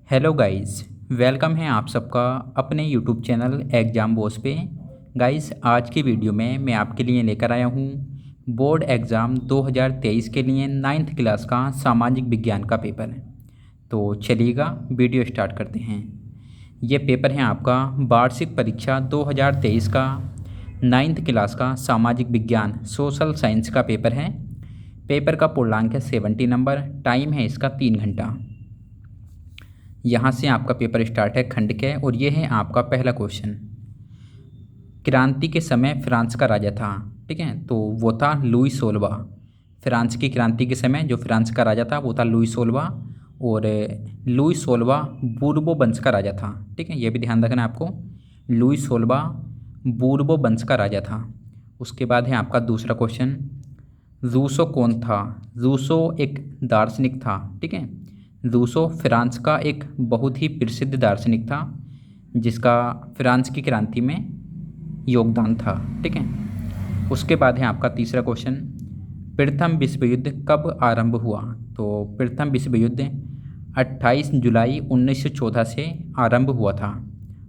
Hello guys. Welcome है आप सबका अपने यूट्यूब चैनल एग्ज़ाम बॉस पे। गाइस, आज की वीडियो में मैं आपके लिए लेकर आया हूँ बोर्ड एग्ज़ाम 2023 के लिए 9th क्लास का सामाजिक विज्ञान का पेपर। तो चलिएगा वीडियो स्टार्ट करते हैं। ये पेपर है आपका वार्षिक परीक्षा 2023 का 9th क्लास का सामाजिक विज्ञान सोशल साइंस का पेपर है। पेपर का पूर्णांक है 70 नंबर। टाइम है इसका 3 घंटा। यहाँ से आपका पेपर स्टार्ट है खंड के, और ये है आपका पहला क्वेश्चन। क्रांति के समय फ्रांस का राजा था, ठीक है, तो वो था लुई 16। फ्रांस की क्रांति के समय जो फ्रांस का राजा था वो था लुई 16, और लुई 16 बूर्बो वंश का राजा था, ठीक है, ये भी ध्यान रखना है आपको। लुई 16 बूर्बो वंश का राजा था। उसके बाद है आपका दूसरा क्वेश्चन, रूसो कौन था? रूसो एक दार्शनिक था, ठीक है। रूसो फ्रांस का एक बहुत ही प्रसिद्ध दार्शनिक था जिसका फ्रांस की क्रांति में योगदान था, ठीक है। उसके बाद है आपका तीसरा क्वेश्चन, प्रथम विश्व युद्ध कब आरंभ हुआ? तो प्रथम विश्व युद्ध 28 जुलाई 1914 से आरंभ हुआ था।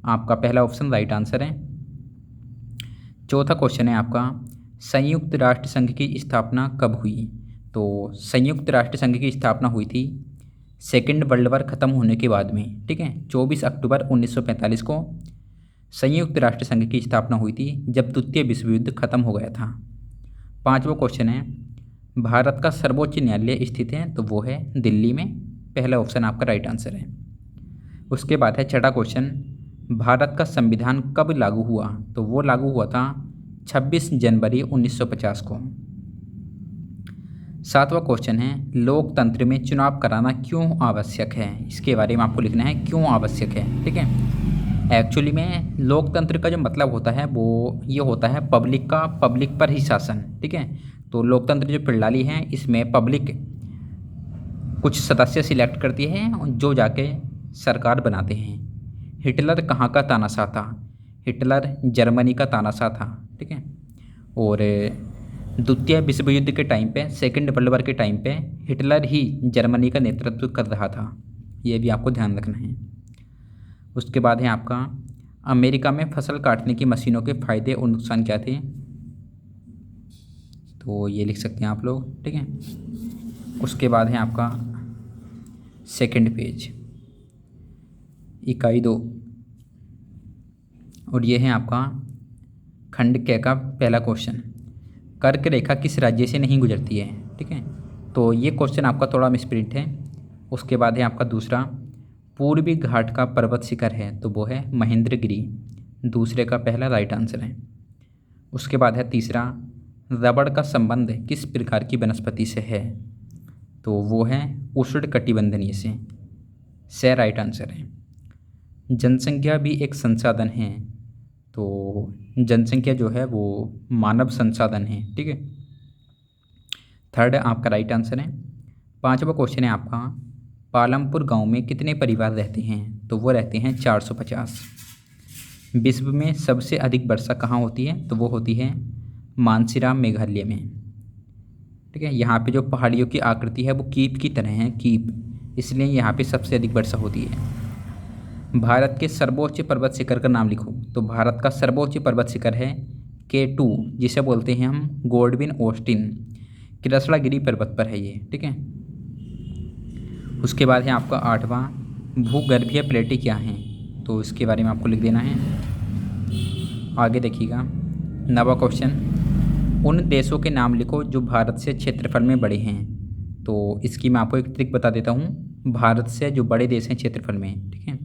आपका पहला ऑप्शन राइट आंसर है। चौथा क्वेश्चन है आपका, संयुक्त राष्ट्र संघ की स्थापना कब हुई? तो संयुक्त राष्ट्र संघ की स्थापना हुई थी सेकेंड वर्ल्ड वॉर ख़त्म होने के बाद में, ठीक है। 24 अक्टूबर 1945 को संयुक्त राष्ट्र संघ की स्थापना हुई थी जब द्वितीय विश्व युद्ध खत्म हो गया था। पांचवा क्वेश्चन है, भारत का सर्वोच्च न्यायालय स्थित है, तो वो है दिल्ली में। पहला ऑप्शन आपका राइट आंसर है। उसके बाद है छठा क्वेश्चन, भारत का संविधान कब लागू हुआ? तो वो लागू हुआ था 26 जनवरी 1950 को। सातवां क्वेश्चन है, लोकतंत्र में चुनाव कराना क्यों आवश्यक है? इसके बारे में आपको लिखना है क्यों आवश्यक है, ठीक है। एक्चुअली में लोकतंत्र का जो मतलब होता है वो ये होता है पब्लिक पर ही शासन, ठीक है। तो लोकतंत्र जो प्रणाली है इसमें पब्लिक कुछ सदस्य सिलेक्ट करती है जो जाके सरकार बनाते हैं। हिटलर कहाँ का तानाशाह था? हिटलर जर्मनी का तानाशाह था, ठीक है। और द्वितीय विश्व युद्ध के टाइम पे, सेकेंड वर्ल्ड वॉर के टाइम पे हिटलर ही जर्मनी का नेतृत्व कर रहा था। ये भी आपको ध्यान रखना है। उसके बाद है आपका, अमेरिका में फसल काटने की मशीनों के फ़ायदे और नुकसान क्या थे? तो ये लिख सकते हैं आप लोग, ठीक है। उसके बाद है आपका सेकंड पेज, इकाई 2, और ये है आपका खंड क का पहला क्वेश्चन, कर्क रेखा किस राज्य से नहीं गुजरती है, ठीक है। तो ये क्वेश्चन आपका थोड़ा मिसप्रिंट है। उसके बाद है आपका दूसरा, पूर्वी घाट का पर्वत शिखर है, तो वो है महेंद्रगिरी। दूसरे का पहला राइट आंसर है। उसके बाद है तीसरा, रबड़ का संबंध किस प्रकार की वनस्पति से है? तो वो है उष्णकटिबंधनीय से राइट आंसर है। जनसंख्या भी एक संसाधन है, तो जनसंख्या जो है वो मानव संसाधन है, ठीक है। थर्ड आपका राइट आंसर है। पांचवा क्वेश्चन है आपका, पालमपुर गांव में कितने परिवार रहते हैं? तो वो रहते हैं 450। विश्व में सबसे अधिक वर्षा कहाँ होती है? तो वो होती है मानसीराम, मेघालय में, ठीक है। यहाँ पे जो पहाड़ियों की आकृति है वो कीप की तरह है, कीप, इसलिए यहाँ पे सबसे अधिक वर्षा होती है। भारत के सर्वोच्च पर्वत शिखर का नाम लिखो। तो भारत का सर्वोच्च पर्वत शिखर है K2, जिसे बोलते हैं हम गोल्डविन ऑस्टिन। कृष्णागिरी पर्वत पर है ये, ठीक है। उसके बाद है आपका आठवां, भूगर्भीय प्लेटें क्या हैं? तो इसके बारे में आपको लिख देना है। आगे देखिएगा, नवा क्वेश्चन, उन देशों के नाम लिखो जो भारत से क्षेत्रफल में बड़े हैं। तो इसकी मैं आपको एक ट्रिक बता देता हूँ, भारत से जो बड़े देश हैं क्षेत्रफल में, ठीक है।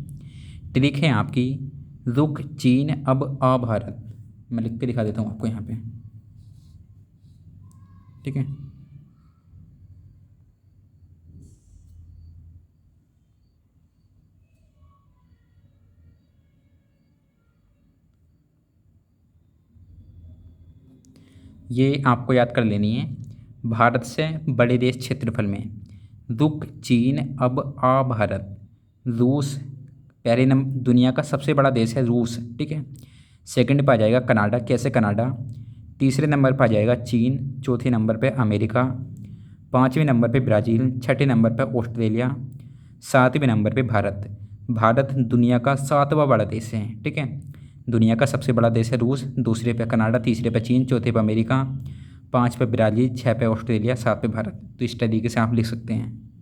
ट्रिक है आपकी, रुख, चीन, अब आ भारत। मैं लिख के दिखा देता हूँ आपको यहाँ पे, ठीक है। ये आपको याद कर लेनी है, भारत से बड़े देश क्षेत्रफल में, रुख, चीन, अब आ भारत। रूस पहले नंबर, दुनिया का सबसे बड़ा देश है रूस, ठीक है। सेकंड पे आ जाएगा कनाडा, कैसे कनाडा। तीसरे नंबर पर आ जाएगा चीन। चौथे नंबर पे अमेरिका। पाँचवें नंबर पे ब्राज़ील। छठे नंबर पर ऑस्ट्रेलिया। 7वें नंबर पे भारत। भारत दुनिया का 7वां बड़ा देश है, ठीक है। दुनिया का सबसे बड़ा देश है रूस, दूसरे पे कनाडा, तीसरे पे चीन, चौथे पे अमेरिका, 5 पे ब्राज़ील, 6 पे ऑस्ट्रेलिया, 7 पे भारत। तो इस तरीके से आप लिख सकते हैं।